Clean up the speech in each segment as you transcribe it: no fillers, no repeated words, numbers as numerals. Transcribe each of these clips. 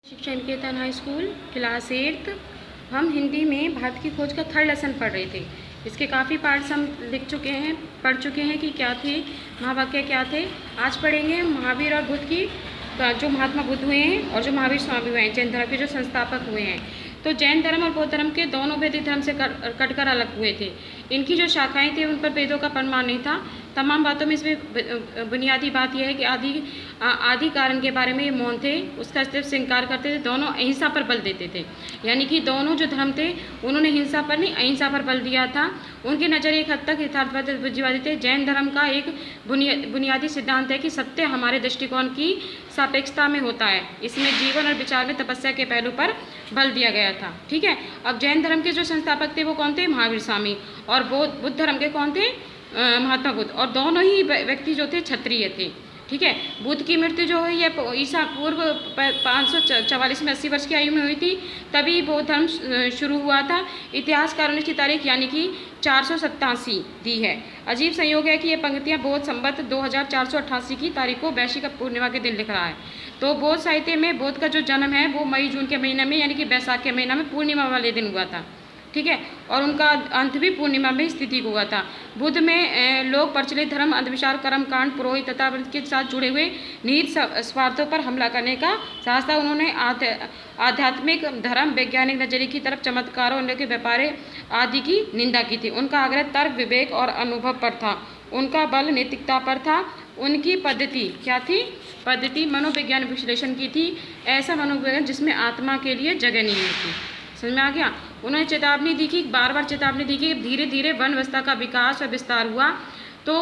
शिक्षा निकेतन high school class 8th। हम हिंदी में भारत की खोज का थर्ड लेसन पढ़ रहे थे। इसके काफ़ी पार्ट्स हम पढ़ चुके हैं कि क्या थे, महावाक्य क्या थे। आज पढ़ेंगे महावीर और बुद्ध की, जो महात्मा बुद्ध हुए हैं और जो महावीर स्वामी हुए हैं, जैन धर्म के जो संस्थापक हुए हैं। तो जैन धर्म और बौद्ध धर्म के दोनों वैदिक धर्म से कटकर अलग हुए थे। इनकी जो शाखाएं थी उन पर वेदों का प्रमाण नहीं था। तमाम बातों में इसमें बुनियादी बात यह है कि आदि कारण के बारे में ये मौन थे, उसका सिर्फ से इनकार करते थे। दोनों अहिंसा पर बल देते थे, यानी कि दोनों जो धर्म थे उन्होंने हिंसा पर नहीं अहिंसा पर बल दिया था। उनके नज़रिए एक हद तक यथार्थवादी थे। जैन धर्म का एक बुनियादी सिद्धांत है कि सत्य हमारे दृष्टिकोण की सापेक्षता में होता है। इसमें जीवन और विचार में तपस्या के पहलू पर बल दिया गया था। ठीक है। अब जैन धर्म के जो संस्थापक थे वो कौन थे? महावीर स्वामी। और बुद्ध धर्म के कौन थे? महात्मा बुद्ध। और दोनों ही व्यक्ति जो थे क्षत्रिय थे। ठीक है। बुद्ध की मृत्यु जो हुई है ईसा पूर्व 544 में 80 वर्ष की आयु में हुई थी। तभी बौद्ध धर्म शुरू हुआ था। इतिहासकारों ने इसकी तारीख यानी कि 487 दी है। अजीब संयोग है कि ये पंक्तियाँ बौद्ध संवत 2488 की तारीख को वैशाख पूर्णिमा के दिन लिख रहा है। तो बौद्ध साहित्य में बौद्ध का जो जन्म है वो मई जून के महीने में यानी कि बैसाख के महीना में पूर्णिमा वाले दिन हुआ था। ठीक है। और उनका अंत भी पूर्णिमा में स्थिति हुआ था। बुद्ध में लोग प्रचलित धर्म, अंधविश्वास, कर्म कांड, पुरोहित तथा के साथ जुड़े हुए निहित स्वार्थों पर हमला करने का साहस था। उन्होंने आध्यात्मिक, धर्म, वैज्ञानिक नजरिए की तरफ, चमत्कारों, उनके व्यापार आदि की निंदा की थी। उनका आग्रह तर्क, विवेक और अनुभव पर था। उनका बल नैतिकता पर था। उनकी पद्धति क्या थी? पद्धति मनोवैज्ञानिक विश्लेषण की थी। ऐसा मनोवैज्ञान जिसमें आत्मा के लिए जगह नहीं होती। समझ में आ गया? उन्होंने चेतावनी दी कि बार बार चेतावनी दी कि धीरे धीरे वन व्यवस्था का विकास और विस्तार हुआ। तो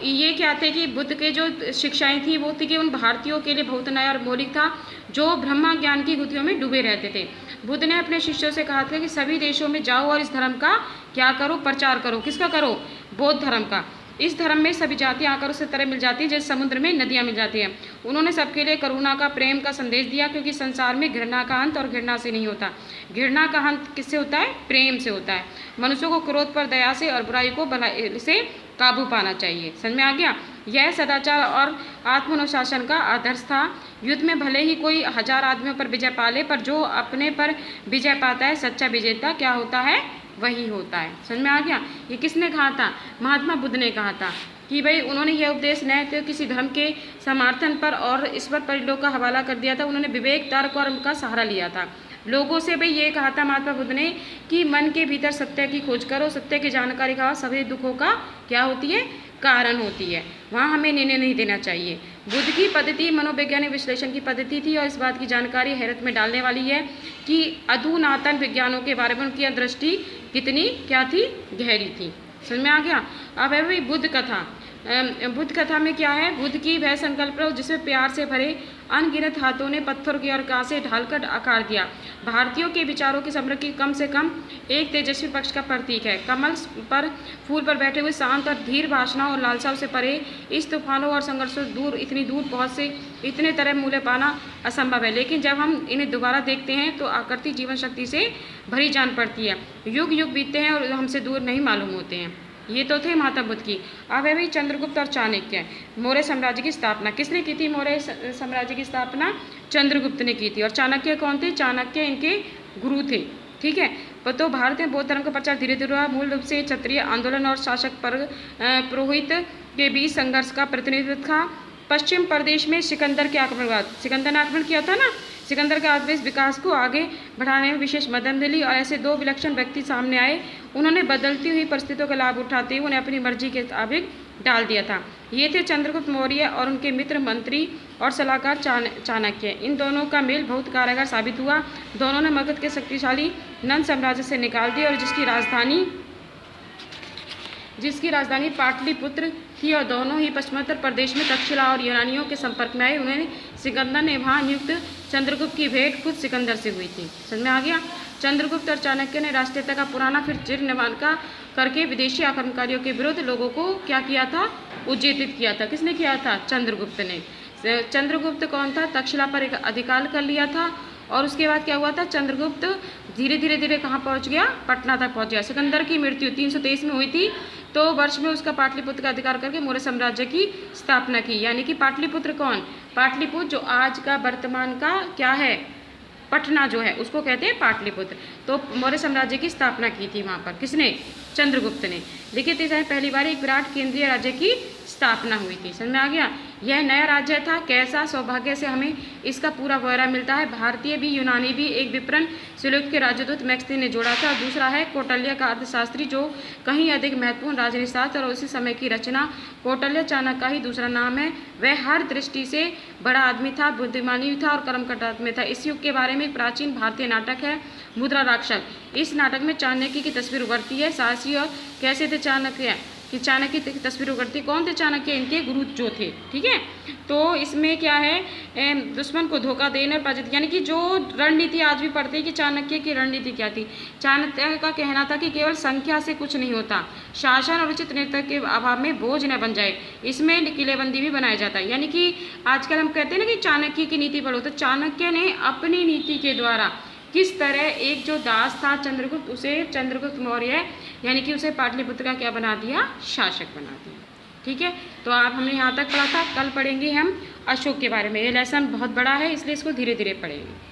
ये क्या थे कि बुद्ध के जो शिक्षाएं थी वो थी कि उन भारतीयों के लिए बहुत नया और मौलिक था जो ब्रह्मा ज्ञान की गुत्थियों में डूबे रहते थे। बुद्ध ने अपने शिष्यों से कहा था कि सभी देशों में जाओ और इस धर्म का क्या करो? प्रचार करो। किसका करो? बौद्ध धर्म का। इस धर्म में सभी जातियाँ आकर उससे तरह मिल जाती हैं जैसे समुद्र में नदियाँ मिल जाती हैं। उन्होंने सबके लिए करुणा का, प्रेम का संदेश दिया, क्योंकि संसार में घृणा का अंत और घृणा से नहीं होता। घृणा का अंत किससे होता है? प्रेम से होता है। मनुष्यों को क्रोध पर दया से और बुराई को भलाई से काबू पाना चाहिए। समझ में आ गया? यह सदाचार और आत्मानुशासन का आदर्श था। युद्ध में भले ही कोई 1000 आदमियों पर विजय पा ले, पर जो अपने पर विजय पाता है, सच्चा विजेता क्या होता है? वही होता है। समझ में आ गया? ये किसने कहा था? महात्मा बुद्ध ने कहा था कि भाई उन्होंने यह उपदेश न तो किसी धर्म के समर्थन पर और ईश्वर परिलोक का हवाला कर दिया था। उन्होंने विवेक, तर्क और उनका सहारा लिया था। लोगों से भाई ये कहा था महात्मा बुद्ध ने कि मन के भीतर सत्य की खोज करो। सत्य की जानकारी का सभी दुखों का क्या होती है? कारण होती है। वहाँ हमें निर्णय नहीं देना चाहिए। बुद्ध की पद्धति मनोवैज्ञानिक विश्लेषण की पद्धति थी और इस बात की जानकारी हैरत में डालने वाली है कि अधुनातन विज्ञानों के बारे में उनकी दृष्टि कितनी क्या थी? गहरी थी। समझ में आ गया? अब है भाई बुद्ध कथा। बुद्ध कथा में क्या है? बुद्ध की वह संकल्प जिसमें प्यार से भरे अनगिनत हाथों ने पत्थर की और कांसे ढालकर आकार दिया। भारतीयों के विचारों की समृद्धि कम से कम एक तेजस्वी पक्ष का प्रतीक है। कमल पर फूल पर बैठे हुए शांत और धीर भाषणाओं और लालसाओं से परे इस तूफानों और संघर्षों से दूर, इतनी दूर पहुँच से इतने तरह मूल्य पाना असंभव है। लेकिन जब हम इन्हें दोबारा देखते हैं तो आकृति जीवन शक्ति से भरी जान पड़ती है। युग युग बीतते हैं और हमसे दूर नहीं मालूम होते हैं। ये तो थे महात्मा बुद्ध की। अब है भाई चंद्रगुप्त और चाणक्य। मौर्य साम्राज्य की स्थापना किसने की थी? मौर्य साम्राज्य की स्थापना चंद्रगुप्त ने की थी। और चाणक्य कौन थे? चाणक्य इनके गुरु थे। ठीक है। तो भारत में बौद्ध धर्म का प्रचार धीरे धीरे हुआ। मूल रूप से क्षत्रिय आंदोलन और शासक पर पुरोहित के बीच संघर्ष का प्रतिनिधित्व था। पश्चिम प्रदेश में सिकंदर के आक्रमण, सिकंदर ने आक्रमण किया था ना, सिकंदर के आदेश विकास को आगे बढ़ाने में विशेष मदद मिली और ऐसे दो विलक्षण व्यक्ति सामने आए। उन्होंने बदलती हुई परिस्थितियों का लाभ उठाते हुए उन्हें अपनी मर्जी के मुताबिक डाल दिया था। ये थे चंद्रगुप्त मौर्य और उनके मित्र, मंत्री और सलाहकार चाणक्य। इन दोनों का मेल बहुत कारगर साबित हुआ। दोनों ने मगध के शक्तिशाली नंद साम्राज्य से निकाल दिया और जिसकी राजधानी पाटलिपुत्र थी और दोनों ही पश्चिमोत्तर प्रदेश में तक्षशिला और यूनानियों के संपर्क में आए। उन्हें सिकंदर ने वहाँ नियुक्त चंद्रगुप्त की भेंट खुद सिकंदर से हुई थी। समझ में आ गया? चंद्रगुप्त और चाणक्य ने राष्ट्रीयता का पुराना फिर चिर निर्माण का करके विदेशी आक्रमणकारियों के विरुद्ध लोगों को क्या किया था? उज्जीवित किया था। किसने किया था? चंद्रगुप्त ने। चंद्रगुप्त कौन था? तक्षशिला पर एक अधिकार कर लिया था और उसके बाद क्या हुआ था? चंद्रगुप्त धीरे धीरे कहाँ पहुँच गया? पटना तक पहुँच गया। सिकंदर की मृत्यु 323 में हुई थी। तो वर्ष में उसका पाटलिपुत्र का अधिकार करके मौर्य साम्राज्य की स्थापना की। यानी कि पाटलिपुत्र कौन? पाटलिपुत्र जो आज का वर्तमान का क्या है? पटना जो है उसको कहते हैं पाटलिपुत्र। तो मौर्य साम्राज्य की स्थापना की थी वहाँ पर, किसने? चंद्रगुप्त ने। लिखित इतिहास पहली बार एक विराट केंद्रीय राज्य की स्थापना हुई थी। समझ में आ गया? यह नया राज्य था, कैसा सौभाग्य से हमें इसका पूरा ब्यौरा मिलता है। भारतीय भी यूनानी भी एक विप्रन सिलुक के राजदूत मैक्सथिन ने जोड़ा था। दूसरा है कौटिल्य का अर्थशास्त्री, जो कहीं अधिक महत्वपूर्ण राजनीति शास्त्र और उसी समय की रचना। कौटिल्य चाणक्य का ही दूसरा नाम है। वह हर दृष्टि से बड़ा आदमी था, बुद्धिमानी था और कर्मकटात्म था। इस युग के बारे में एक प्राचीन भारतीय नाटक है मुद्रा राक्षस। इस नाटक में चाणक्य की तस्वीर उभरती है। साहसी और कैसे थे चाणक्य कि चाणक्य की तस्वीर उभरती। कौन थे चाणक्य? इनके गुरु जो थे। ठीक है, तो इसमें क्या है, दुश्मन को धोखा देने और पराजित, यानी कि जो रणनीति आज भी पढ़ते हैं कि चाणक्य की रणनीति क्या थी। चाणक्य का कहना था कि केवल संख्या से कुछ नहीं होता, शासन और उचित नेतृत्व के अभाव में बोझ न बन जाए, इसमें किलेबंदी भी बनाया जाता है। यानी कि आजकल हम कहते हैं ना कि चाणक्य की नीति पढ़ो, तो चाणक्य ने अपनी नीति के द्वारा किस तरह एक जो दास था चंद्रगुप्त, उसे चंद्रगुप्त मौर्य यानी कि उसे पाटलिपुत्र का क्या बना दिया? शासक बना दिया। ठीक है, तो आप हमने यहाँ तक पढ़ा था। कल पढ़ेंगे हम अशोक के बारे में। ये लेसन बहुत बड़ा है, इसलिए इसको धीरे धीरे पढ़ेंगे।